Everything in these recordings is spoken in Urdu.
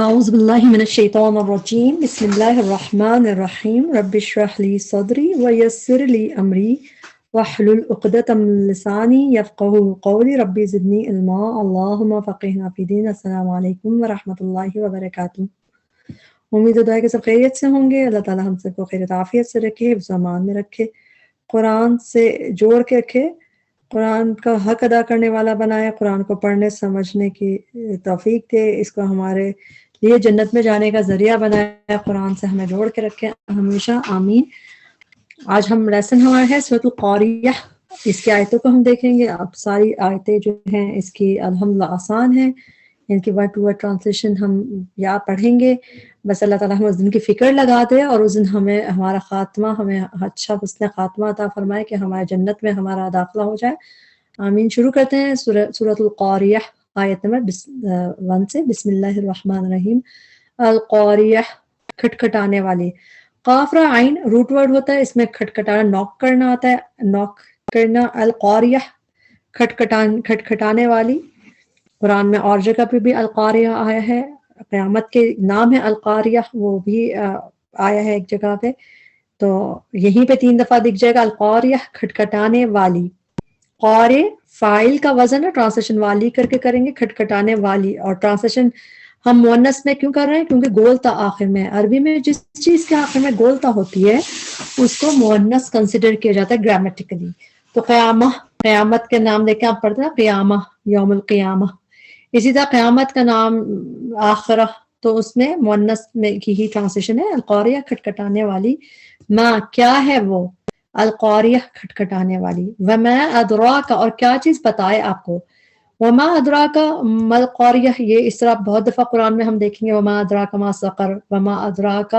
اعوذ باللہ من الشیطان الرجیم بسم اللہ الرحمن الرحیم رب اشرح لی صدری ویسر لی امری واحلل عقدۃ من لسانی یفقہوا قولی رب زدنی علما اللہم فقہنا فی الدین۔ السلام علیکم ورحمۃ اللہ وبرکاتہ۔ امید و دعا ہے کہ سب خیریت سے ہوں گے۔ اللہ تعالی ہم سب کو خیریت عافیت سے رکھے، حفظ و امان میں رکھے، قرآن سے جوڑ کے رکھے، قرآن کا حق ادا کرنے والا بنائے، قرآن کو پڑھنے سمجھنے کی توفیق دے، اس کو ہمارے لیے جنت میں جانے کا ذریعہ بنائے، قرآن سے ہمیں جوڑ کے رکھے ہمیشہ، آمین۔ آج ہم لیسن ہمارا ہے سورۃ القاریہ، اس کی آیتوں کو ہم دیکھیں گے۔ اب ساری آیتیں جو ہیں اس کی الحمدللہ آسان ہیں، ان کی ورڈ ٹو ورڈ ٹرانسلیشن ہم یا پڑھیں گے۔ بس اللہ تعالیٰ ہمیں اس دن کی فکر لگا دے اور اس دن ہمیں ہمارا خاتمہ، ہمیں اچھا حسن خاتمہ عطا فرمائے کہ ہمارے جنت میں ہمارا داخلہ ہو جائے، آمین۔ شروع کرتے ہیں سورۃ القاریہ آیت نمبر 1 سے۔ بسم اللہ الرحمن الرحیم۔ القاریہ، کھٹکھٹانے والی۔ قاف را عین روٹ ورڈ ہوتا ہے، اس میں کھٹکھٹانا، نوک کرنا آتا ہے، نوک کرنا۔ القاریہ، کھٹکھٹانے والی۔ قرآن میں اور جگہ پہ بھی القاریہ آیا ہے، قیامت کے نام ہے القاریہ، وہ بھی آیا ہے ایک جگہ پہ، تو یہیں پہ 3 دفعہ دکھ جائے گا القاریہ، کھٹکھٹانے والی۔ قارئ فاعل کا وزن ہے، ٹرانسلیشن والی کر کے کریں گے، کھٹکھٹانے والی۔ اور ٹرانسلیشن ہم مؤنث میں کیوں کر رہے ہیں؟ کیونکہ گولتا آخر میں ہے۔ عربی میں جس چیز کے آخر میں گولتا ہوتی ہے اس کو مؤنث کنسیڈر کیا جاتا ہے گرامیٹیکلی۔ تو قیامہ، قیامت کے نام دیکھ کے آپ پڑھتے ہیں قیامہ، یوم القیامہ۔ اسی طرح قیامت کا نام آخرہ، تو اس میں مؤنث میں کی ہی ٹرانسلیشن ہے القاریہ، کھٹکھٹانے والی۔ ما، کیا ہے وہ، القاریہ، کھٹکھٹانے والی۔ وما ادراک، اور کیا چیز بتائے آپ کو۔ وما ادراک مل قاریہ، یہ اس طرح بہت دفعہ قرآن میں ہم دیکھیں گے، وما ادراک ما سقر، وما ادراک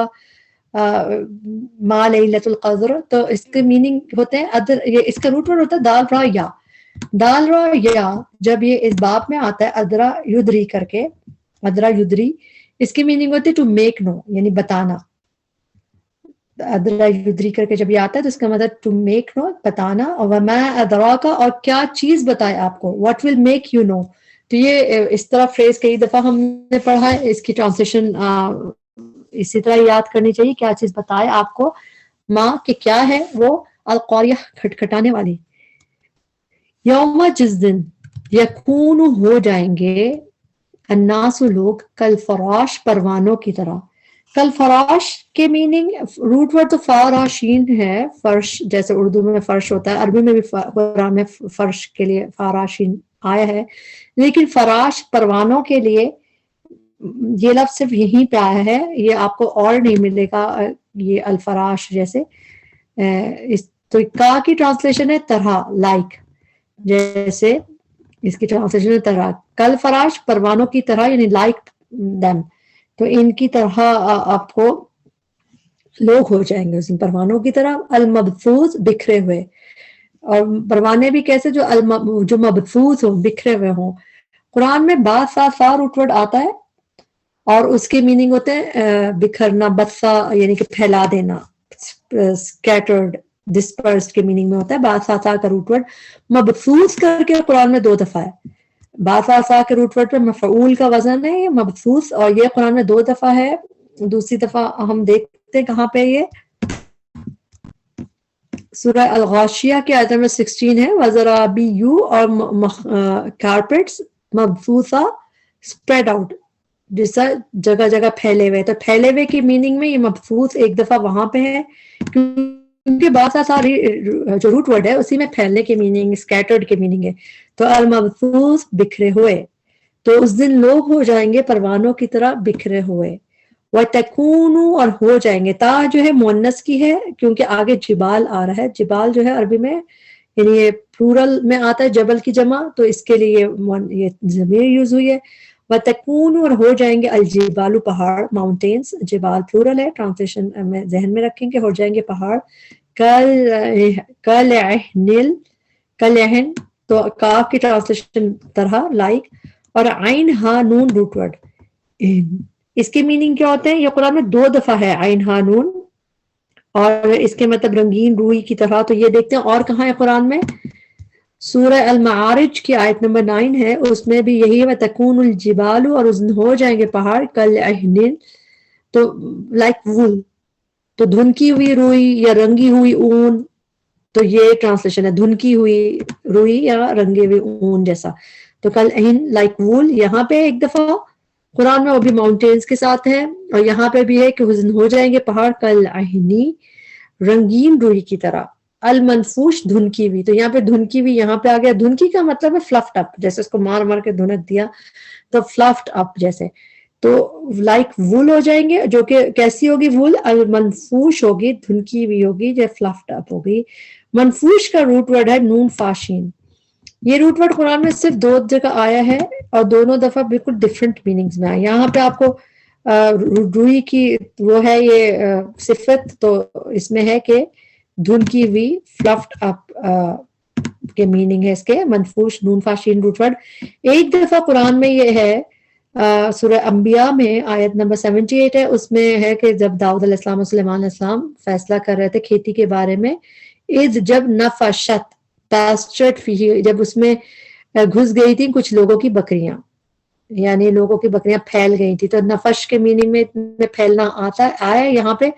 ما لیلۃ القدر۔ تو اس کے میننگ ہوتے ہیں یہ اس کا روٹ ورڈ ہوتا ہے دال را یا، دال را یا جب یہ اس باب میں آتا ہے ادرا یدری کر کے، ادرا یدری، اس کی میننگ ہوتی ہے ٹو میک نو، یعنی بتانا۔ ادرا یدری کر کے جب یہ آتا ہے تو اس کا مطلب ٹو میک نو، بتانا۔ اور وما ادراک، اور کیا چیز بتائے آپ کو، what will make you know. تو یہ اس طرح فریز کئی دفعہ ہم نے پڑھا ہے، اس کی ٹرانسلیشن اسی طرح یاد کرنی چاہیے، کیا چیز بتائے آپ کو، ماں کہ کیا ہے وہ، القاریہ، کھٹکھٹانے والی۔ یوم، جس دن، یکون، ہو جائیں گے، الناس، لوگ، کل فراش، پروانوں کی طرح۔ کل فراش کے میننگ روٹ ورڈ تو فاراشین ہے، فرش، جیسے اردو میں فرش ہوتا ہے، عربی میں بھی قرآن میں فرش کے لیے فاراشین آیا ہے، لیکن فراش پروانوں کے لیے یہ لفظ صرف یہیں پہ آیا ہے، یہ آپ کو اور نہیں ملے گا یہ الفراش جیسے۔ تو کا کی ٹرانسلیشن ہے طرح، لائک، جیسے اس کی ٹرانسلیشن ہے طرح، کل فراش، پروانوں کی طرح، یعنی لائک دیم، تو ان کی طرح آپ کو لوگ ہو جائیں گے اس دن، پروانوں کی طرح۔ المبثوث، بکھرے ہوئے، اور پروانے بھی کیسے، جو مبثوث ہوں، بکھرے ہوئے ہوں۔ قرآن میں بعض سا روٹ ورڈ آتا ہے اور اس کے میننگ ہوتے ہیں بکھرنا، بسا یعنی کہ پھیلا دینا، اسکیٹرڈ، ڈسپرسڈ کے میننگ میں ہوتا ہے۔ بعض سا کا روٹ ورڈ مبثوث کر کے قرآن میں 2 دفعہ ہے۔ بعض سا کے روٹ ورڈ پہ مفعول کا وزن ہے یہ مبثوث، اور یہ قرآن میں 2 دفعہ ہے۔ دوسری دفعہ ہم دیکھتے ہیں کہاں پہ، یہ سورہ الغاشیہ کے آیت نمبر 16 ہے، وَزَرَابِيُّ، اور کارپیٹس، مبثوثہ، اسپریڈ آؤٹ، جس سے جگہ جگہ پھیلے ہوئے۔ تو پھیلے ہوئے کی میننگ میں یہ مبثوث ایک دفعہ وہاں پہ ہے، کیونکہ بعض ساری جو روٹ ورڈ ہے اسی میں پھیلنے کی میننگ، اسکیٹرڈ کی میننگ ہے۔ تو المبثوث، بکھرے ہوئے، تو اس دن لوگ ہو جائیں گے پروانوں کی طرح بکھرے ہوئے۔ وَتَكُونُ، اور ہو جائیں گے، تا جو ہے مؤنث کی ہے کیونکہ آگے جبال آ رہا ہے۔ جبال جو ہے عربی میں یعنی یہ پلورل میں آتا ہے، جبل کی جمع، تو اس کے لیے یہ ضمیر یوز ہوئی ہے۔ وَتَكُونُ، اور ہو جائیں گے، الجبال، پہاڑ، ماؤنٹینز، جبال پلورل ہے، ٹرانسلیشن میں ذہن میں رکھیں کہ ہو جائیں گے پہاڑ، کَالْعِهْنِ، کَالْعِهْن، تو کاف کی ٹرانسلیشن طرح، لائک، اور عین ہا نون روٹ ورڈ، اس کے میننگ کیا ہوتے ہیں؟ یہ قرآن میں 2 دفعہ ہے عین ہا نون، اور اس کے مطلب رنگین روئی کی طرح۔ تو یہ دیکھتے ہیں اور کہاں ہے قرآن میں، سورہ المعارج کی آیت نمبر 9 ہے، اس میں بھی یہی ہے وَتَكُونُ الْجِبَالُ، اور اس دن ہو جائیں گے پہاڑ کَالْعِهْنِ، تو لائک وول، تو دھنکی ہوئی روئی یا رنگی ہوئی اون، تو یہ ٹرانسلیشن ہے دھنکی ہوئی روئی یا رنگے ہوئی اون جیسا، تو کَالْعِهْن لائک وول، یہاں پہ ایک دفعہ قرآن میں وہ بھی ماؤنٹینز کے ساتھ ہے، اور یہاں پہ بھی ہے کہ اس دن ہو جائیں گے پہاڑ کَالْعِهْنِ رنگین روئی کی طرح، المنفوش دھنکی ہوئی، تو یہاں پہ دھنکی ہوئی یہاں پہ آ گیا، دھنکی کا مطلب ہے فلفٹ اپ، جیسے اس کو مار مار کے دھنک دیا تو فلفٹ اپ جیسے، تو لائک وول ہو جائیں گے، جو کہ کیسی ہوگی وول، المنفوش ہوگی، دھنکی ہوئی ہوگی جو فلفٹ اپ ہوگی۔ منفوش کا روٹ ورڈ ہے نون فاشین، یہ روٹ ورڈ قرآن میں صرف 2 جگہ آیا ہے، اور دونوں دفعہ بالکل ڈفرینٹ میننگز میں آیا۔ یہاں پہ آپ کو روئی کی وہ ہے یہ صفت، تو اس میں ہے کہ دھنکی ہوئی فلفٹ اپ کے میننگ ہے اس کے، منفوش نون فاشین روٹ ورڈ۔ ایک دفعہ قرآن میں یہ ہے سورہ انبیاء میں آیت نمبر 78 ہے، اس میں ہے کہ جب داؤد علیہ السلام اور سلیمان علیہ السلام فیصلہ کر رہے تھے کھیتی کے بارے میں، جب نفشت پاسچرڈ فیہ، جب اس میں گھس گئی تھی کچھ لوگوں کی بکریاں، یعنی لوگوں کی بکریاں پھیل گئی تھی، تو نفش کے میننگ میں پھیلنا آیا یہاں پہ،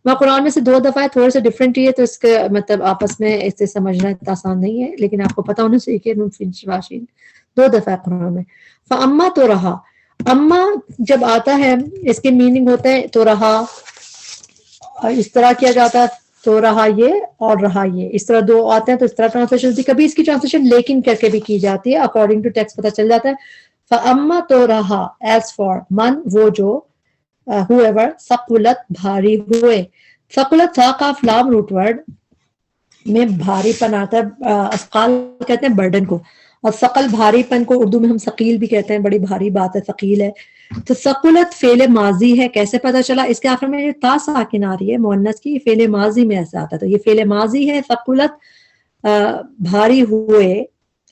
میں قرآن میں سے 2 دفعہ ہے، تھوڑے سے ڈفرینٹ ہی ہے، تو اس کا مطلب آپس میں اس سے سمجھنا اتنا آسان نہیں ہے، لیکن آپ کو پتا ہونا چاہیے کہ واشین 2 دفعہ ہے قرآن میں۔ فاما تو رہا، اما جب آتا ہے اس کے میننگ ہوتے ہیں تو رہا، اس طرح کیا جاتا ہے، تو رہا یہ اور رہا یہ، اس طرح 2 آتے ہیں تو اس طرح ٹرانسلیشن ہوتی ہے، کبھی اس کی ٹرانسلیشن لیکن کر کے بھی کی جاتی ہے، اکارڈنگ ٹو ٹیکسٹ پتہ چل جاتا ہے۔ فاما تو رہا، ایز فار من وہ جو whoever ثقلت بھاری ہوئے، ثقلت تھا کاف لام روٹ ورڈ میں بھاری پن آتا ہے، اثقال کہتے ہیں برڈن کو، اور ثقل بھاری پن کو اردو میں ہم ثقیل بھی کہتے ہیں، بڑی بھاری بات ہے ثقیل ہے، تو ثقلت فعل ماضی ہے، کیسے پتہ چلا، اس کے آخر میں جو تا ساکن آ رہی ہے مؤنث کی، فعل ماضی میں ایسا آتا ہے، تو یہ فعل ماضی ہے، ثقلت بھاری ہوئے،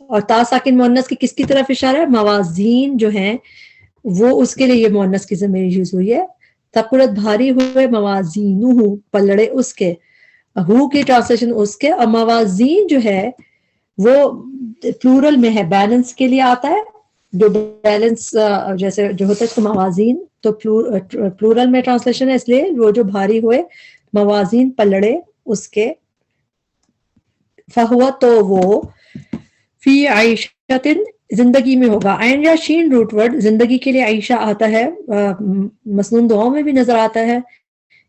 اور تا ساکن مؤنث کی کس کی طرف اشارہ ہے، موازین جو ہیں وہ اس کے لیے یہ مؤنث کی ضمیر یوز ہوئی ہے، ثقلت بھاری ہوئے موازینہ پلڑے اس کے، ہو کی ٹرانسلیشن اس کے، اور موازین جو ہے وہ پلورل میں ہے، بیلنس کے لیے آتا ہے، جو بیلنس جیسے جو ہوتا ہے اس کو موازین، تو پلورل میں ٹرانسلیشن ہے، اس لیے وہ جو بھاری ہوئے موازین پلڑے اس کے، فہو تو وہ، فی عیشۃ زندگی میں ہوگا، عین یا شین روٹ ورڈ زندگی کے لیے عیشہ آتا ہے، مسنون دعاؤں میں بھی نظر آتا ہے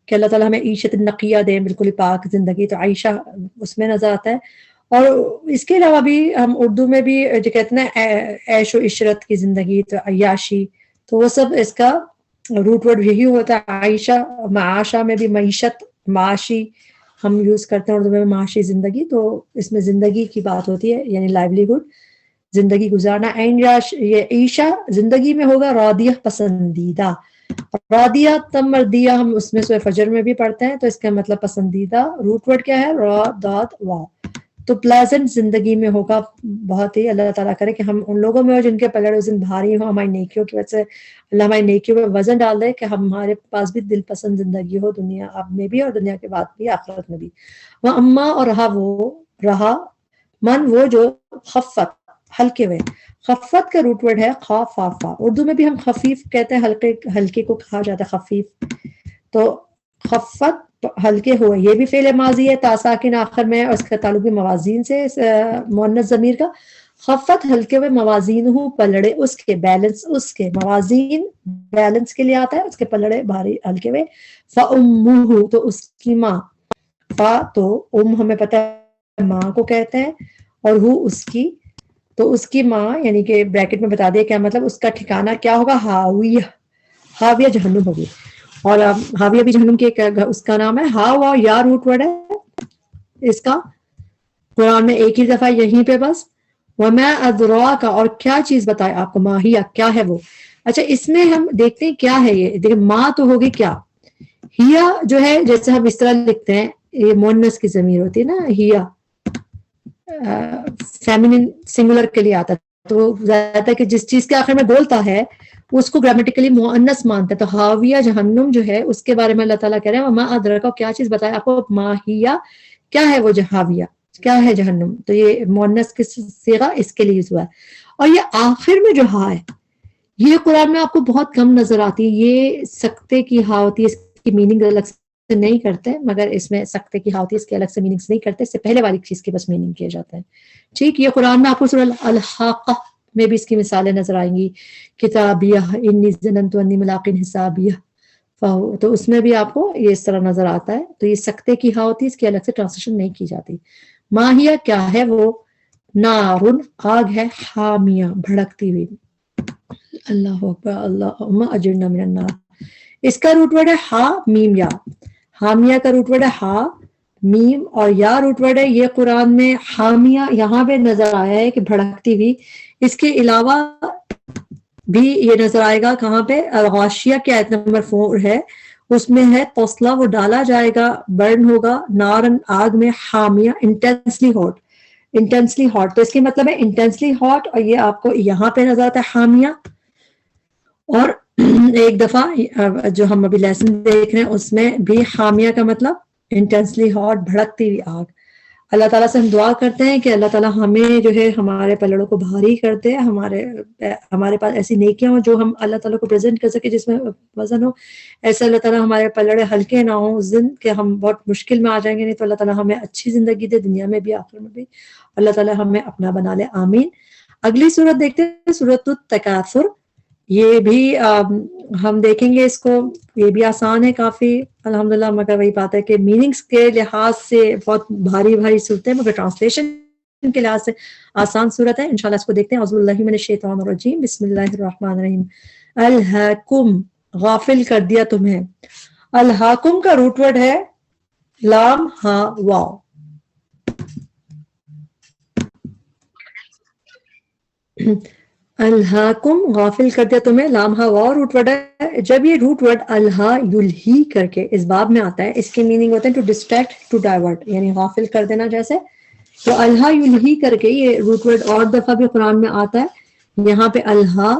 کہ اللہ تعالیٰ ہمیں عیشت نقیہ دے، بالکل پاک زندگی، تو عیشہ اس میں نظر آتا ہے، اور اس کے علاوہ بھی ہم اردو میں بھی جو کہتے ہیں عیش و عشرت کی زندگی، تو عیاشی، تو وہ سب اس کا روٹ ورڈ یہی ہوتا ہے، عیشہ، معاشہ میں بھی معیشت، معاشی ہم یوز کرتے ہیں اردو میں معاشی زندگی، تو اس میں زندگی کی بات ہوتی ہے، یعنی لائیولی ہوڈ، زندگی گزارنا، یہ عیشہ زندگی میں ہوگا، راضیہ پسندیدہ، راضیہ تم مردیہ ہم اس میں سورہ فجر میں بھی پڑھتے ہیں، تو اس کا مطلب پسندیدہ، روٹ ورڈ کیا ہے، را داد واو، تو پلیزنٹ زندگی میں ہوگا، بہت ہی اللہ تعالیٰ کرے کہ ہم ان لوگوں میں ہو جن کے پلڑے اس دن بھاری ہوں، ہماری نیکیوں کی وجہ سے اللہ ہماری نیکیوں میں وزن ڈال دے کہ ہمارے پاس بھی دل پسند زندگی ہو، دنیا اب میں بھی اور دنیا کے بعد بھی، آخرت میں بھی۔ وہ اما اور رہا من وہ جو خفت ہلکے ہوئے، خفت کا روٹ ورڈ ہے خافافا، اردو میں بھی ہم خفیف کہتے ہیں، ہلکے کو کہا جاتا ہے خفیف، تو خفت ہلکے ہوئے، یہ بھی فعل ماضی ہے، تا ساکن آخر میں، اور اس کا تعلق بھی موازین سے، مؤنث ضمیر کا، خفت ہلکے ہوئے موازین ہوں پلڑے اس کے، بیلنس اس کے، موازین بیلنس کے لیے آتا ہے، اس کے پلڑے بھاری ہلکے ہوئے، فَأُمُّهُ تو اس کی ماں، فا تو ہمیں پتہ ہے ماں کو کہتے ہیں، اور ہو اس کی، تو اس کی ماں یعنی کہ بریکٹ میں بتا دیا کیا مطلب، اس کا ٹھکانہ کیا ہوگا، ہاویہ جہنم ہوگی، اور ہاویہ بھی جہنم کی ایک اس کا نام ہے، ہا یا روٹ ورڈ ہے اس کا، قرآن میں ایک ہی دفعہ یہیں پہ بس، وَمَا أَدْرَاكَ اور کیا چیز بتائے آپ کو، ماہیہ کیا ہے وہ، اچھا اس میں ہم دیکھتے ہیں کیا ہے یہ، دیکھیں ماں تو ہوگی کیا، ہیا جو ہے جیسے ہم اس طرح لکھتے ہیں، یہ مؤنث کی ضمیر ہوتی ہے نا، ہیا فیمینن سنگولر کے لیے آتا ہے، تو زیادہ کہ جس چیز کے آخر میں بولتا ہے اس کو گرامیٹیکلی مؤنث مانتا ہے، تو ہاویہ جہنم جو ہے اس کے بارے میں اللہ تعالیٰ کہہ رہے ہیں وما ادراک، کیا چیز بتایا آپ کو، ماہیہ کیا ہے وہ جو ہاویہ، کیا ہے جہنم؟ تو یہ مؤنث کی صیغہ اس کے لیے ہوا ہے. اور یہ آخر میں جو ہا ہے یہ قرآن میں آپ کو بہت کم نظر آتی ہے. یہ سکتے کی ہا ہوتی ہے, اس کی میننگ الگ سے نہیں کرتے, مگر اس میں سکتے کی ہا ہوتی ہے, اس کے الگ سے میننگز نہیں کرتے, اس سے پہلے والی چیز کے بس میننگ کیے جاتے ہیں. ٹھیک, یہ قرآن میں آپ کو سورہ الحاقہ میں بھی اس کی مثالیں نظر آئیں گی. کتابیہ انی ظننت انی ملاق حسابیہ, تو اس میں بھی آپ کو یہ اس طرح نظر آتا ہے. تو یہ سکتے کی ہا ہوتی ہے, اس کی الگ سے ٹرانسلیشن نہیں کی جاتی. ماہیہ کیا ہے وہ, نارن آگ ہے, حامیہ بھڑکتی ہوئی. اللہ اکبر, اللہم اجرنا من النار. اس کا روٹ ورڈ ہے ہا میم یا. حامیہ کا روٹ ورڈ ہے ہا میم اور یا روٹ ورڈ ہے. یہ قرآن میں حامیہ یہاں پہ نظر آیا ہے کہ بھڑکتی ہوئی. اس کے علاوہ بھی یہ نظر آئے گا کہاں پہ, الغاشیہ کی آیت نمبر 4 ہے, اس میں ہے توسلا, وہ ڈالا جائے گا, برن ہوگا, نارن آگ میں, حامیہ انٹینسلی ہاٹ, انٹینسلی ہاٹ. تو اس کے مطلب ہے انٹینسلی ہاٹ, اور یہ آپ کو یہاں پہ نظر آتا ہے حامیہ. اور ایک دفعہ جو ہم ابھی لیسن دیکھ رہے ہیں اس میں بھی حامیہ کا مطلب انٹینسلی ہاٹ, بھڑکتی ہوئی آگ. اللہ تعالیٰ سے ہم دعا کرتے ہیں کہ اللہ تعالیٰ ہمیں جو ہے ہمارے پلڑوں کو بھاری کر دے, ہمارے پاس ایسی نیکیاں ہوں جو ہم اللہ تعالیٰ کو پریزنٹ کر سکے, جس میں وزن ہو. ایسا اللہ تعالیٰ ہمارے پلڑے ہلکے نہ ہوں اس دن کہ ہم بہت مشکل میں آ جائیں گے. نہیں تو اللہ تعالیٰ ہمیں اچھی زندگی دے, دنیا میں بھی آخر میں بھی. اللہ تعالیٰ ہمیں اپنا بنا لے, آمین. اگلی سورت دیکھتے ہیں, سورۃ التکاثر. یہ بھی ہم دیکھیں گے اس کو, یہ بھی آسان ہے کافی الحمدللہ, مگر وہی بات ہے کہ میننگز کے لحاظ سے بہت بھاری بھاری صورتیں, مگر ٹرانسلیشن کے لحاظ سے آسان صورت ہے. انشاءاللہ اس کو دیکھتے ہیں. اعوذ باللہ من الشیطان الرجیم, بسم اللہ الرحمن الرحیم. الہاکم, غافل کر دیا تمہیں. الہاکم کا روٹ ورڈ ہے لام ہا واو. الہاکم, غافل کر دیا تمہیں, لام ہا واو روٹ ورڈ ہے. جب یہ روٹ ورڈ الہا یلہی کر کے اس باب میں آتا ہے, اس کی میننگ ہوتا ہے ٹو ڈسٹریکٹ, ٹو ڈائیورٹ, یعنی غافل کر دینا جیسے. تو الہا یلہی کر کے یہ روٹ ورڈ اور دفعہ بھی قرآن میں آتا ہے. یہاں پہ الہا,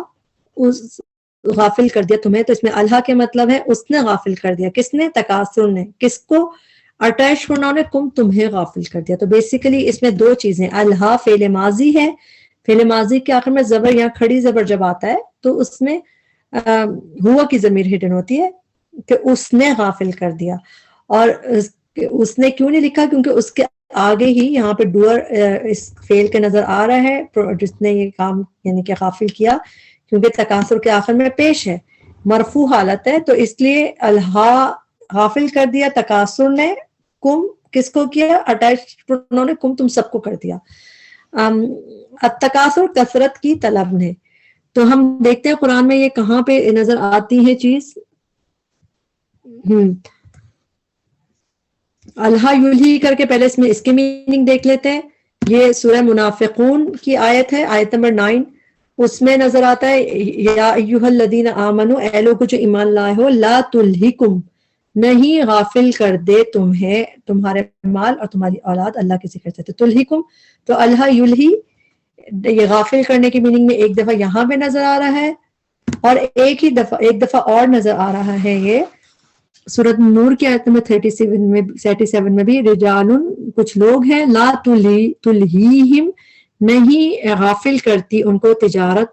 اس غافل کر دیا تمہیں, تو اس میں الہا کے مطلب ہے اس نے غافل کر دیا. کس نے؟ تکاثر نے. کس کو؟ اٹیچ پروناؤن ہے کم, تمہیں غافل کر دیا. تو بیسیکلی اس میں دو چیزیں, الہا فعل ماضی ہے, فعل ماضی کے آخر میں زبر یا کھڑی زبر جب آتا ہے تو اس میں ہوا کی ضمیر ہڈن ہوتی ہے کہ اس نے غافل کر دیا. اور اس نے کیوں نہیں لکھا؟ کیونکہ اس کے آگے ہی یہاں پہ ڈوئر اس فعل کے نظر آ رہا ہے جس نے یہ کام یعنی کہ غافل کیا, کیونکہ تکاثر کے آخر میں پیش ہے, مرفوع حالت ہے. تو اس لیے الہا غافل کر دیا تکاثر نے, کم کس کو کیا؟ اٹیچ پروناؤن نے کم, تم سب کو کر دیا. التکاثر کثرت کی طلب نے. تو ہم دیکھتے ہیں قرآن میں یہ کہاں پہ نظر آتی ہے چیز. الہا یلہی کر کے پہلے اس میں اس کی میننگ دیکھ لیتے ہیں. یہ سورہ منافقون کی آیت ہے, آیت نمبر 9. اس میں نظر آتا ہے یا ایھا الذین آمنو, اے لوگو جو ایمان لائے ہو, لا تلہکم, نہیں غافل کر دے تمہیں تمہارے مال اور تمہاری اولاد اللہ کے ذکر سے. تو تلہکم, تو الہا یلہی یہ غافل کرنے کی میننگ میں ایک دفعہ یہاں پہ نظر آ رہا ہے, اور ایک دفعہ اور نظر آ رہا ہے یہ سورۃ نور کی آیت نمبر 37 میں بھی, رجال, کچھ لوگ ہیں, لا تلہیہم, نہیں غافل کرتی ان کو تجارت,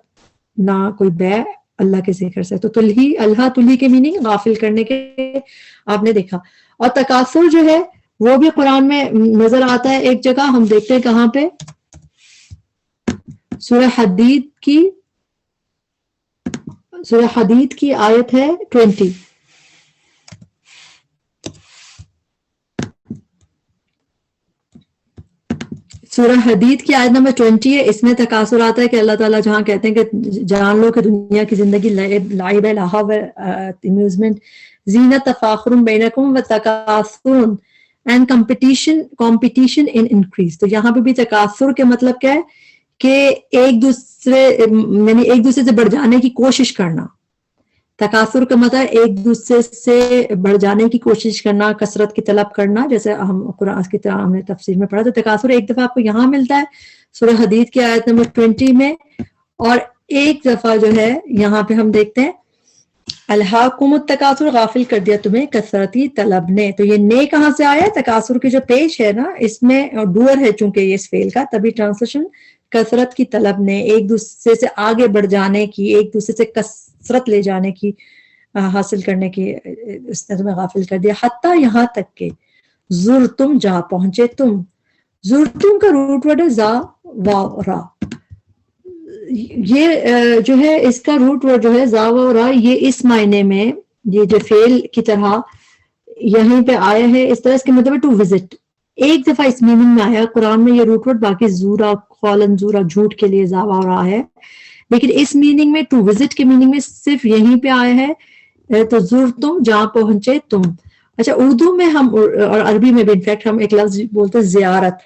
نہ کوئی بیع اللہ کے ذکر سے. تو تلہی, الہا تلہی کے میننگ غافل کرنے کے آپ نے دیکھا. اور تکاثر جو ہے وہ بھی قرآن میں نظر آتا ہے ایک جگہ, ہم دیکھتے ہیں کہاں پہ, سورہ حدید کی آیت ہے 20. سورہ حدید کی آیت نمبر 20 ہے. اس میں تکاثر آتا ہے کہ اللہ تعالیٰ جہاں کہتے ہیں کہ جان لو کہ دنیا کی زندگی لعب ہے, لہو ہے, امیوزمنٹ, زینت, تفاخر بینکم وتکاثر اینڈ کمپٹیشن ان انکریز. تو یہاں پہ بھی تکاثر کے مطلب کیا ہے کہ ایک دوسرے سے بڑھ جانے کی کوشش کرنا. تکاثر کا مطلب ایک دوسرے سے بڑھ جانے کی کوشش کرنا, کثرت کی طلب کرنا, جیسے ہم قرآن کی طرح ہم نے تفسیر میں پڑھا. تو تکاثر ایک دفعہ آپ کو یہاں ملتا ہے سورہ حدید کی آیت نمبر 20 میں, اور ایک دفعہ جو ہے یہاں پہ ہم دیکھتے ہیں الہاکم التکاثر غافل کر دیا تمہیں کثرتی طلب نے. تو یہ نے کہاں سے آیا ہے؟ تکاثر کی جو پیش ہے نا اس میں ڈور ہے چونکہ یہ اس فعل کا, تبھی ٹرانسلیشن کثرت کی طلب نے, ایک دوسرے سے آگے بڑھ جانے کی, ایک دوسرے سے کثرت لے جانے کی, حاصل کرنے کی اس نے تمہیں غافل کر دیا. حتیٰ یہاں تک کہ زر تم جا پہنچے تم. زر تم کا روٹ ورڈ ہے زا واو را. یہ جو ہے اس کا روٹ ورڈ جو ہے زا و را, یہ اس معنی میں یہ جو فعل کی طرح یہیں پہ آیا ہے, اس طرح اس کے مطلب ٹو وزٹ. ایک دفعہ اس میننگ میں آیا قرآن میں یہ روٹ ورڈ, باقی زورا قولن زورا جھوٹ کے لیے زا و را ہے, لیکن اس میننگ میں ٹو وزٹ کے میننگ میں صرف یہیں پہ آیا ہے. تو زور تم جہاں پہنچے تم. اچھا اردو میں ہم اور عربی میں بھی انفیکٹ ہم ایک لفظ بولتے ہیں زیارت.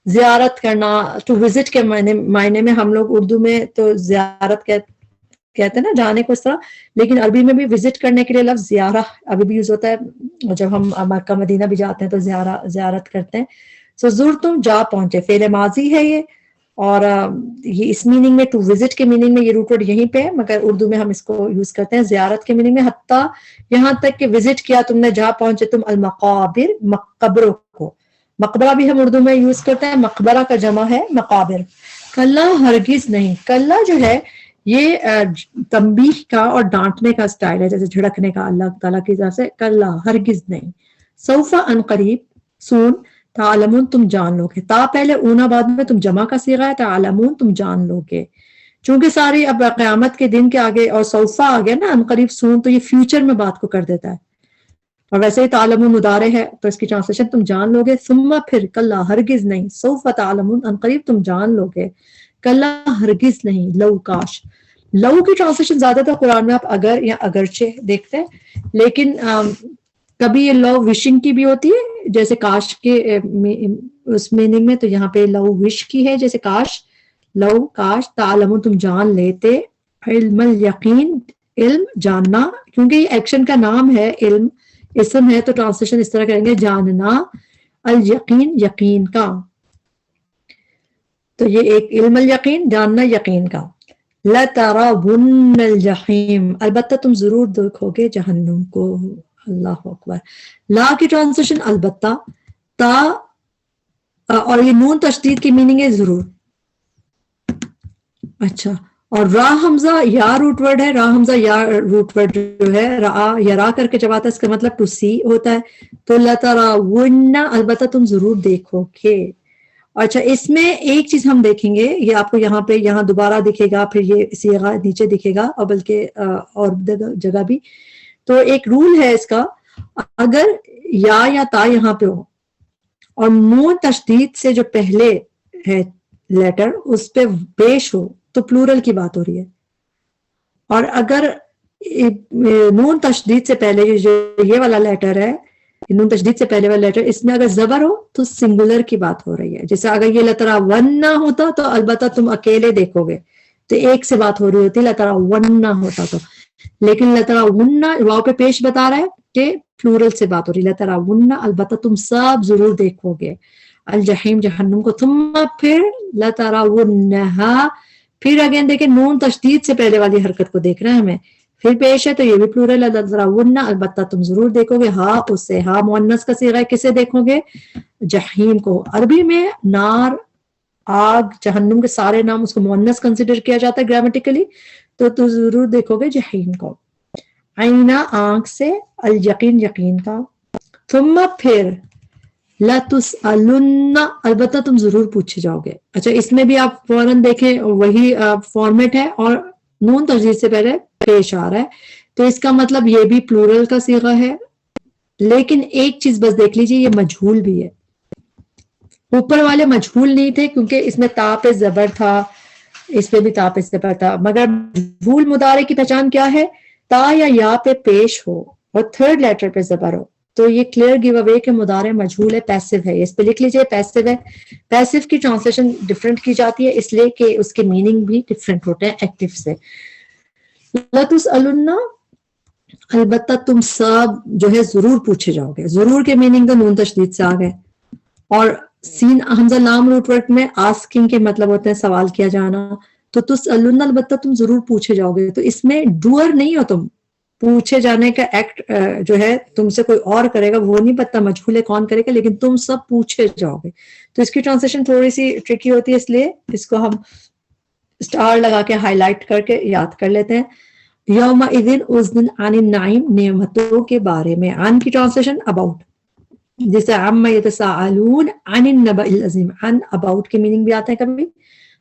زیارت کرنا ٹو وزٹ کے معنی میں ہم لوگ اردو میں تو زیارت کہتے ہیں نا جانے کو اس طرح, لیکن عربی میں بھی وزٹ کرنے کے لیے لفظ زیارہ ابھی بھی یوز ہوتا ہے. جب ہم مکہ مدینہ بھی جاتے ہیں تو زیارت کرتے ہیں. سو زور تم جا پہنچے فعل ماضی ہے یہ, اور یہ اس میننگ میں ٹو وزٹ کے میننگ میں یہ روٹ ورڈ یہیں پہ ہے, مگر اردو میں ہم اس کو یوز کرتے ہیں زیارت کے میننگ میں. حتیٰ یہاں تک کہ وزٹ کیا تم نے, جا پہنچے تم المقابر قبروں کو. مقبرہ بھی ہم اردو میں یوز کرتے ہیں, مقبرہ کا جمع ہے مقابر. کلا ہرگز نہیں, کلا جو ہے یہ تنبیہ کا اور ڈانٹنے کا سٹائل ہے, جیسے جھڑکنے کا اللہ تعالیٰ کی طرف سے. کلا ہرگز نہیں. سوف ان قریب, سون تعلمون تم جان لو گے. تا پہلے اونا بعد میں تم جمع کا صیغہ ہے, تعلمون تم جان لو گے. چونکہ ساری اب قیامت کے دن کے آگے اور سوفا آ گیا نا ان قریب سون, تو یہ فیوچر میں بات کو کر دیتا ہے. اور ویسے ہی تعلمون مضارع ہے تو اس کی ٹرانسلیشن تم جان لو گے. ثم پھر کلا ہرگز نہیں, سوف تعلمون ان قریب تم جان لو گے. کلا ہرگز نہیں, لو کاش. لو کی ٹرانسلیشن زیادہ تر قرآن میں آپ اگر یا اگرچہ دیکھتے ہیں, لیکن کبھی یہ لو وشنگ کی بھی ہوتی ہے جیسے کاش کے اس میننگ میں, تو یہاں پہ لو وش کی ہے جیسے کاش, لو کاش. تعلمون تم جان لیتے, علم الیقین علم جاننا, کیونکہ یہ ایکشن کا نام ہے, علم اسم ہے تو ٹرانسلیشن اس طرح کریں گے جاننا, الیقین یقین کا. تو یہ ایک علم الیقین جاننا یقین کا. لَتَرَوُنَّ الْجَحِيمَ البتہ تم ضرور دیکھو گے جہنم کو. اللہ اکبر. لا کی ٹرانسلیشن البتہ, تا اور یہ نون تشدید کی میننگ ہے ضرور. اچھا, اور را حمزہ یا روٹ ورڈ ہے, را حمزہ یا روٹ ورڈ جو ہے را یا را کر کے جب آتا ہے اس کا مطلب ٹو سی ہوتا ہے. تو لَتَرَوُنَّ البتہ تم ضرور دیکھو گے. اچھا اس میں ایک چیز ہم دیکھیں گے, یہ آپ کو یہاں پہ یہاں دوبارہ دکھے گا, پھر یہ صیغہ نیچے دکھے گا, اور بلکہ اور جگہ بھی. تو ایک رول ہے اس کا, اگر یا تا یہاں پہ ہو اور نون تشدید سے جو پہلے ہے لیٹر اس پہ پیش ہو تو پلورل کی بات ہو رہی ہے, اور اگر نون تشدید سے پہلے جو یہ والا لیٹر ہے, نون تشدید سے پہلے والا لیٹر, اس میں اگر زبر ہو تو سنگولر کی بات ہو رہی ہے. جیسے اگر یہ لَتَرَوُنَّ ہوتا تو البتہ تم اکیلے دیکھو گے تو ایک سے بات ہو رہی ہوتی, لَتَرَوُنَّ ہوتا تو. لیکن لَتَرَوُنَّ واو پہ پیش بتا رہا ہے کہ پلورل سے بات ہو رہی ہے. لَتَرَوُنَّ البتہ تم سب ضرور دیکھو گے الجحیم جہنم کو. ثم پھر لَتَرَوُنَّهَا, پھر اگین دیکھیں نون تشدید سے پہلے والی حرکت کو دیکھ رہے ہیں ہمیں, پھر پیش ہے تو یہ بھی پلورل ہے. لَتَرَوُنَّ البتہ تم ضرور دیکھو گے. ہا اس سے, ہا مؤنث کا صیغہ ہے, کسے دیکھو گے؟ جہنم کو. عربی میں نار, آگ, جہنم کے سارے نام اس کو مؤنث کنسیڈر کیا جاتا ہے گرامیٹیکلی, تو ضرور دیکھو گے جہنم کو. عینا آنکھ سے, الیقین یقین کا. ثم پھر لَتُسْأَلُنَّ البتہ تم ضرور پوچھے جاؤ گے. اچھا اس میں بھی آپ فوراً دیکھیں وہی فارمیٹ ہے اور نون تشدید سے پہلے پیش آ رہا ہے, تو اس کا مطلب یہ بھی پلورل کا صیغہ ہے. لیکن ایک چیز بس دیکھ لیجیے, یہ مجہول بھی ہے. اوپر والے مجہول نہیں تھے کیونکہ اس میں تا پہ زبر تھا, اس پہ بھی تا پہ زبر تھا, مگر مجہول مضارع کی پہچان کیا ہے؟ تا یا پہ پیش ہو اور تھرڈ لیٹر پہ زبر ہو. تو یہ کلیئر گیو اوے کہ مضارع مجہول ہے, پیسو ہے. اس پہ لکھ لیجئے پیسو ہے. پیسو کی ٹرانسلیشن ڈفرینٹ کی جاتی ہے اس لیے کہ اس کے میننگ بھی ڈفرینٹ ہوتے ہیں ایکٹیو سے. لَتُسْأَلُنَّ البتہ تم سب جو ہے ضرور پوچھے جاؤ گے. ضرور کے میننگ تو نون تشدید سے آ گئے, اور سین حمزہ لام روٹ ورڈ میں آسکنگ کے مطلب ہوتے ہیں سوال کیا جانا. تو تسألن البتہ تم ضرور پوچھے جاؤ گے, تو اس میں ڈوئر نہیں ہو تم, پوچھے جانے کا ایکٹ جو ہے تم سے کوئی اور کرے گا، وہ نہیں پتہ مجہول ہے کون کرے گا، لیکن تم سب پوچھے جاؤ گے. تو اس کی ٹرانسلیشن تھوڑی سی ٹرکی ہوتی ہے، اس لیے اس کو ہم اسٹار لگا کے ہائی لائٹ کر کے یاد کر لیتے ہیں. یوم اذن، اس دن، عن النعیم، نعمتوں کے بارے میں. عن کی ٹرانسلیشن اباؤٹ، جیسے عما یتساءلون عن النبأ العظیم. عن اباؤٹ کے میننگ بھی آتے ہیں کبھی.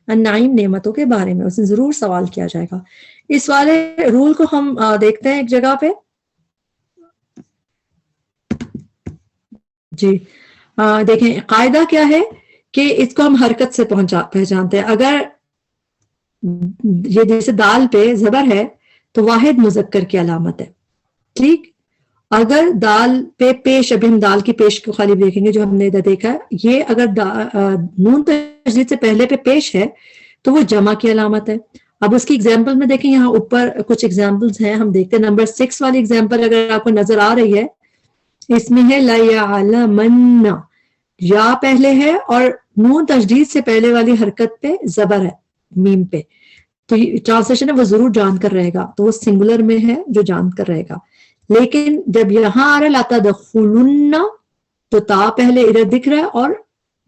النعیم، نعمتوں کے بارے میں، اس سے ضرور سوال کیا جائے گا. اس والے رول کو ہم دیکھتے ہیں ایک جگہ پہ. جی دیکھیں قاعدہ کیا ہے کہ اس کو ہم حرکت سے پہچانتے ہیں. اگر یہ جیسے دال پہ زبر ہے تو واحد مذکر کی علامت ہے، ٹھیک. اگر دال پہ پیش، ابھی ہم دال کی پیش کو خالی دیکھیں گے جو ہم نے ادھر دیکھا ہے، یہ اگر نون تشدید سے پہلے پہ پیش ہے تو وہ جمع کی علامت ہے. اب اس کی ایگزامپل میں دیکھیں، یہاں اوپر کچھ ایگزامپلز ہیں، ہم دیکھتے ہیں. نمبر 6 والی ایگزامپل اگر آپ کو نظر آ رہی ہے، اس میں ہے لَيَعْلَمَنَّ، یا پہلے ہے اور نون تشدید سے پہلے والی حرکت پہ زبر ہے میم پہ. تو ٹرانسلیشن ہے وہ ضرور جان کر رہے گا، تو وہ سنگولر میں ہے جو جان کر رہے گا. لیکن جب یہاں آ رہا ہے لا تدخلن، تو تا پہلے ادھر دکھ رہا ہے اور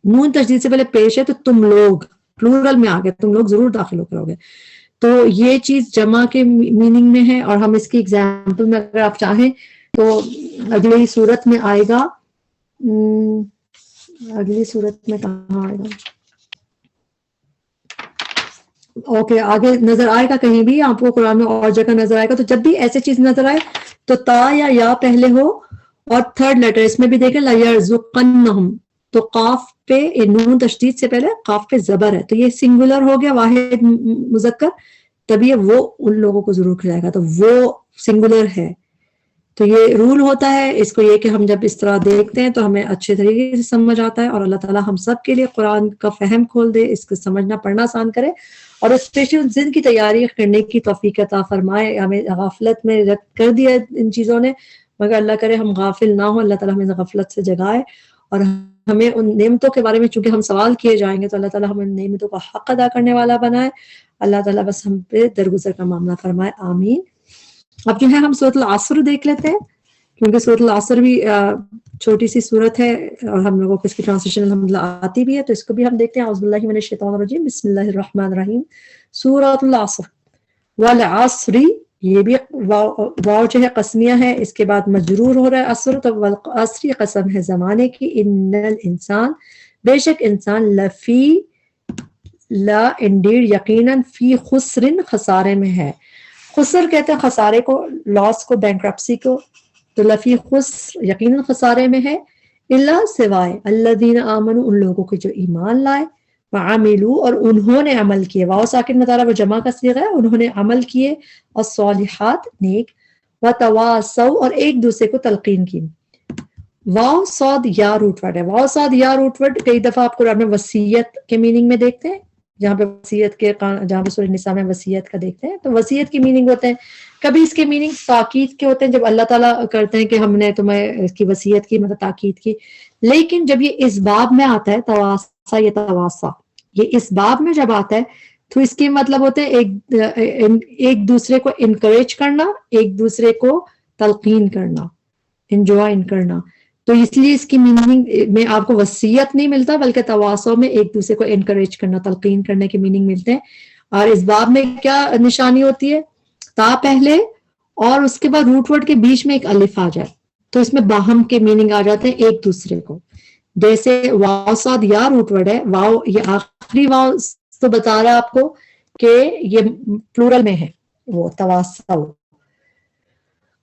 نون تشدید سے پہلے پیش ہے، تو تم لوگ پلورل میں آ گئے، تم لوگ ضرور داخل ہو کرو گے. تو یہ چیز جمع کے میننگ میں ہے. اور ہم اس کی ایگزامپل میں اگر آپ چاہیں تو اگلی صورت میں آئے گا. اگلی صورت میں کہاں آئے گا؟ اوکے آگے نظر آئے گا کہیں بھی آپ کو قرآن میں اور جگہ نظر آئے گا. تو جب بھی ایسے چیز نظر آئے تو تا یا پہلے ہو اور تھرڈ لیٹر. اس میں بھی دیکھیں لَيَرْزُقَنَّهُمْ، تو قاف پہ نون تشدید سے پہلے قاف پہ زبر ہے، تو یہ سنگولر ہو گیا واحد مذکر، تبھی وہ ان لوگوں کو ضرور کھلائے گا، تو وہ سنگولر ہے. تو یہ رول ہوتا ہے اس کو، یہ کہ ہم جب اس طرح دیکھتے ہیں تو ہمیں اچھے طریقے سے سمجھ آتا ہے. اور اللہ تعالیٰ ہم سب کے لیے قرآن کا فہم کھول دے، اس کو سمجھنا پڑھنا آسان کرے، اور اسپیشلی زندگی کی تیاری کرنے کی توفیق عطا فرمائے. ہمیں غفلت میں رد کر دیا ان چیزوں نے، مگر اللہ کرے ہم غافل نہ ہوں، اللہ تعالیٰ ہمیں غفلت سے جگائے، اور ہمیں ان نعمتوں کے بارے میں چونکہ ہم سوال کیے جائیں گے تو اللہ تعالیٰ ہمیں نعمتوں کا حق ادا کرنے والا بنائے. اللہ تعالیٰ بس ہم پہ درگزر کا معاملہ فرمائے، آمین. اب جو ہے ہم سورۃ العصر دیکھ لیتے ہیں، کیونکہ سورۃ العصر بھی چھوٹی سی سورت ہے اور ہم لوگوں کو اس کی ٹرانسلیشن الحمدللہ آتی بھی ہے، تو اس کو بھی ہم دیکھتے ہیں. اعوذ باللہ من الشیطان الرجیم، بسم اللہ الرحمن الرحیم. سورۃ العصر والعصر، یہ بھی واو جو ہے قسمیہ ہے، اس کے بعد مجرور ہو رہا ہے عصر، تو والعصر قسم ہے زمانے کی. ان الانسان، بے شک انسان، لفی، لا انڈیڈ، یقیناً، فی خسر، خسارے میں ہے. خسر کہتے ہیں خسارے کو، لاس کو، بینکرپسی کو. تو لفی خسر، یقیناً خسارے میں ہے. اللہ، سوائے، الذین آمنوا، ان لوگوں کے جو ایمان لائے، وعملوا، اور انہوں نے عمل کیے. واو ساکن مطالعہ وہ جمع کا صیغہ ہے، انہوں نے عمل کیے، الصالحات، نیک، وتواصوا، اور ایک دوسرے کو تلقین کی. واو صاد یا روٹ ورڈ ہے. واو صاد یا روٹ ورڈ کئی دفعہ آپ قرآن میں وصیت کے میننگ میں دیکھتے ہیں، جہاں پہ وصیت کے جہاں پہ سورہ النساء میں وصیت کا دیکھتے ہیں تو وصیت کی میننگ ہوتے ہیں. کبھی اس کے میننگ تاکید کے ہوتے ہیں، جب اللہ تعالیٰ کرتے ہیں کہ ہم نے تمہیں اس کی وصیت کی، مطلب تاکید کی. لیکن جب یہ اس باب میں آتا ہے تواسا، یہ تواسا، یہ اس باب میں جب آتا ہے تو اس کے مطلب ہوتے ہیں ایک دوسرے کو انکریج کرنا، ایک دوسرے کو تلقین کرنا، انجوائن کرنا. تو اس لیے اس کی میننگ میں آپ کو وصیت نہیں ملتا، بلکہ تواسو میں ایک دوسرے کو انکریج کرنا، تلقین کرنے کے میننگ ملتے ہیں. اور اس باب میں کیا نشانی ہوتی ہے؟ تا پہلے اور اس کے بعد روٹ ورڈ کے بیچ میں ایک الف آ جائے تو اس میں باہم کے میننگ آ جاتے ہیں ایک دوسرے کو. جیسے واو صاد یا روٹ ورڈ ہے، واو یہ آخری واو تو بتا رہا ہے آپ کو کہ یہ پلورل میں ہے، وہ تواسو.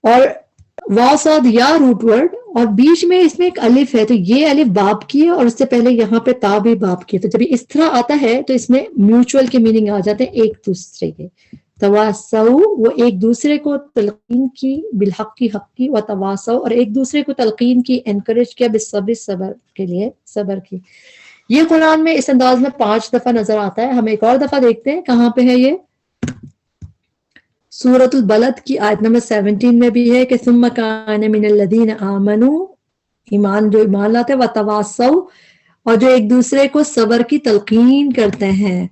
اور واو صاد یا روٹ ورڈ اور بیچ میں اس میں ایک الف ہے، تو یہ الف باب کی ہے اور اس سے پہلے یہاں پہ تا بھی باب کی ہے. تو جب اس طرح آتا ہے تو اس میں میوچول کے میننگ آ جاتے ہیں ایک دوسرے کے. تواسو، وہ ایک دوسرے کو تلقین کی، بالحق کی، حق کی، و تواسو، اور ایک دوسرے کو تلقین کی، انکریج کیا، بالصبر، صبر کے لیے، صبر کی. یہ قرآن میں اس انداز میں 5 دفعہ نظر آتا ہے. ہم ایک اور دفعہ دیکھتے ہیں کہاں پہ ہے. یہ سورۃ البلد کی آیت نمبر 17 میں بھی ہے کہ ثم کان من الذین آمنوا، ایمان جو ایمان لاتے ہیں، وتواصوا، اور جو ایک دوسرے کو صبر کی تلقین کرتے ہیں.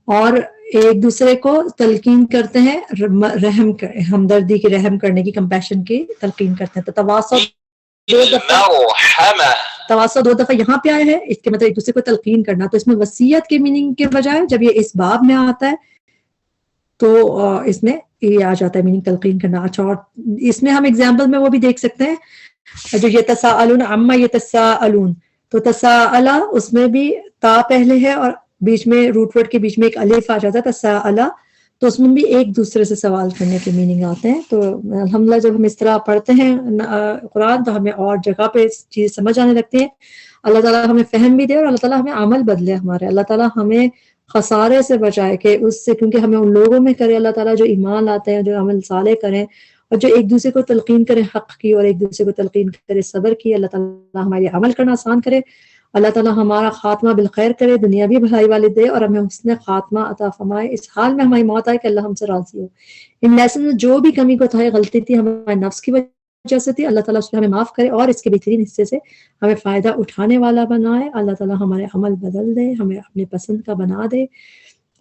اور ایک دوسرے کو تلقین کرتے ہیں رحم ہمدردی کی، رحم کرنے کی، کمپیشن کی تلقین کرتے ہیں. تو تواصع 2 دفعہ یہاں پہ آیا ہے، اس کے مطلب ایک دوسرے کو تلقین کرنا. تو اس میں وصیت کے میننگ کے بجائے جب یہ اس باب میں آتا ہے تو اس میں یہ آ جاتا ہے میننگ تلقین کرنا. اچھا، اور اس میں ہم ایگزامپل میں وہ بھی دیکھ سکتے ہیں جو یتساءلون عما یتساءلون. تو تساءلا اس میں بھی تا پہلے ہے اور بیچ میں روٹ ورڈ کے بیچ میں ایک الف آ جاتا ہے تساءلا، تو اس میں بھی ایک دوسرے سے سوال کرنے کے میننگ آتے ہیں. تو الحمدللہ جب ہم اس طرح پڑھتے ہیں قرآن تو ہمیں اور جگہ پہ چیز سمجھ آنے لگتی ہے. اللہ تعالیٰ ہمیں فہم بھی دے اور اللہ تعالیٰ ہمیں عمل بدلے ہمارے. اللہ تعالیٰ ہمیں خسارے سے بچائے کہ اس سے، کیونکہ ہمیں ان لوگوں میں کرے اللہ تعالیٰ جو ایمان لاتے ہیں، جو عمل صالح کریں اور جو ایک دوسرے کو تلقین کرے حق کی اور ایک دوسرے کو تلقین کرے صبر کی. اللہ تعالیٰ ہمارے عمل کرنا آسان کرے. اللہ تعالیٰ ہمارا خاتمہ بالخیر کرے، دنیاوی بھلائی والے دے اور ہمیں حسن خاتمہ عطا فرمائے. اس حال میں ہماری موت آئے کہ اللہ ہم سے راضی ہو. ان لیسن میں جو بھی کمی کوتاہی غلطی تھی ہمارے نفس کی وجہ سے تھی، اللہ تعالیٰ اس کو ہمیں معاف کرے اور اس کے بہترین حصے سے ہمیں فائدہ اٹھانے والا بنائے. اللہ تعالیٰ ہمارے عمل بدل دے، ہمیں اپنے پسند کا بنا دے.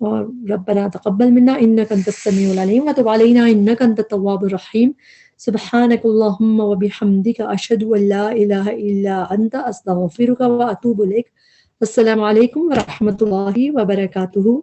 اور ربنا تقبل منا انك انت السميع العليم وتب علينا انك انت التواب الرحيم. سبحانك اللهم وبحمدك اشهد ان لا اله الا انت استغفرك واتوب اليك. السلام علیکم ورحمۃ اللہ وبرکاتہ.